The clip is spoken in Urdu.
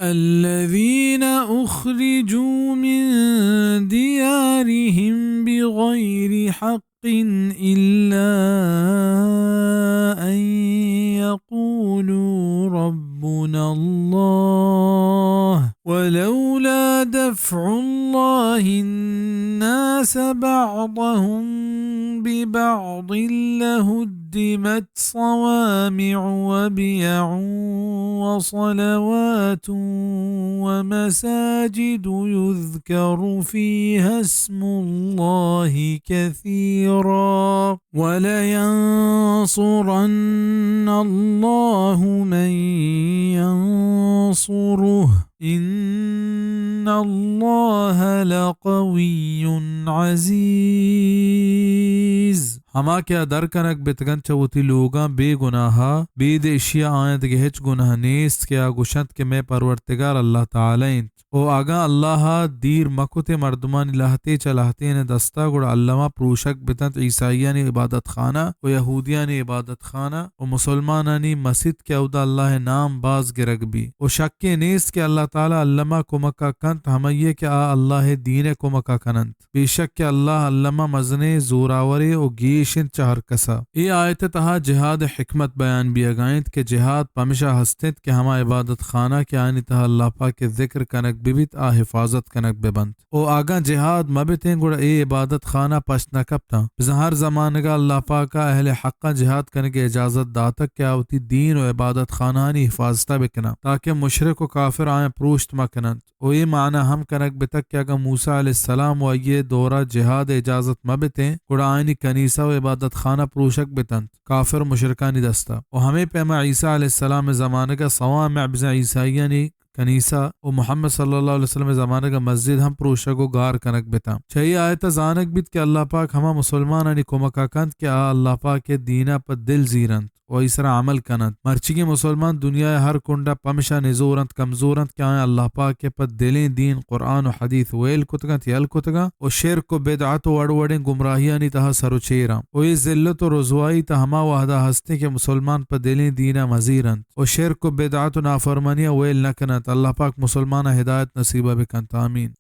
الذين أخرجوا من ديارهم بغير حق إلا أن يقولوا ربنا الله ولولا دفع الله الناس بعضهم ببعض لهدمت صوامع وبيع وصلوات ومساجد يذكر فيها اسم الله كثيرا ولينصرن الله من ينصره إن الله لقوي عزيز. ہما کیا در کنک بتگن چوتی لوگاں بے گناہا بید اشیاء آیت کے ہچ گناہ نیست کیا گوشت کے میں پرورتگار اللہ تعالی او آگاں اللہ دیر مکت مردمانی لہتے چلاہتے نے دستا گوڑا علمہ پروشک بتنت عیسائیانی عبادت خانہ و یہودیانی عبادت خانہ و مسلمانانی مسجد کے اودا اللہ نام باز گرگ بھی و شک نیست کہ اللہ تعالی علمہ کو مکہ کنت ہمیہ کہ اللہ دین کو مکہ کننت بے شک کہ اللہ علمہ مزنے زوراورے و گیشن چہر کسا. یہ آیت تہا جہاد حکمت بیان بھی اگائنت کہ جہاد پمشہ ہستت کہ ہما عبادت خانہ کے آنی تہا اللہ پاک کے ذکر کنک ببیت حفاظت کنک ببند او آگاں جہاد مبتیں گوڑا اے عبادت خانہ پشت نکبتا بزہر زمانگا اللہ پاکا اہل حقا جہاد کرنے کے اجازت داتک کیا ہوتی دین و عبادت خانانی حفاظتہ بکنا تاکہ مشرک و کافر آئیں پروشت مکنند او یہ معنی ہم کنک بتک کہ اگر موسیٰ علیہ السلام و یہ دورہ جہاد اجازت مبتیں گوڑا آئینی کنیسہ و عبادت خانہ پروشک بتند کافر مشرکانی دستا و ہمیں پیما عیسیٰ علیہ السلام زمانگا سوامع بزن عیسائیانی کنیسہ و محمد صلی اللہ علیہ وسلم زمانے کا مسجد ہم پروشک و گار کنک بتا چاہیے آیت زانک بیت کہ اللہ پاک ہما مسلمانانی کمکا کند کہ اللہ پاک کے دینہ پر دل زیرند و اسرا عمل کنند مرچگی مسلمان دنیا ہر کنڈا پمشا نزورند کمزورند کہ آئیں اللہ پاک کے پر دلیں دین قرآن و حدیث ویل کتگا تیل کتگا و شرک و بدعات و اڑوڑیں گمراہیانی تہا سر و چیرام و یہ ذلت و رضوائی تا ہما وحدہ ہستے کہ مسلمان پر دلیں دینہ مزیرند و شرک و بدعات و نافرمانی ویل نکنند. اللہ پاک مسلمان ہدایت نصیبہ بکند. آمین.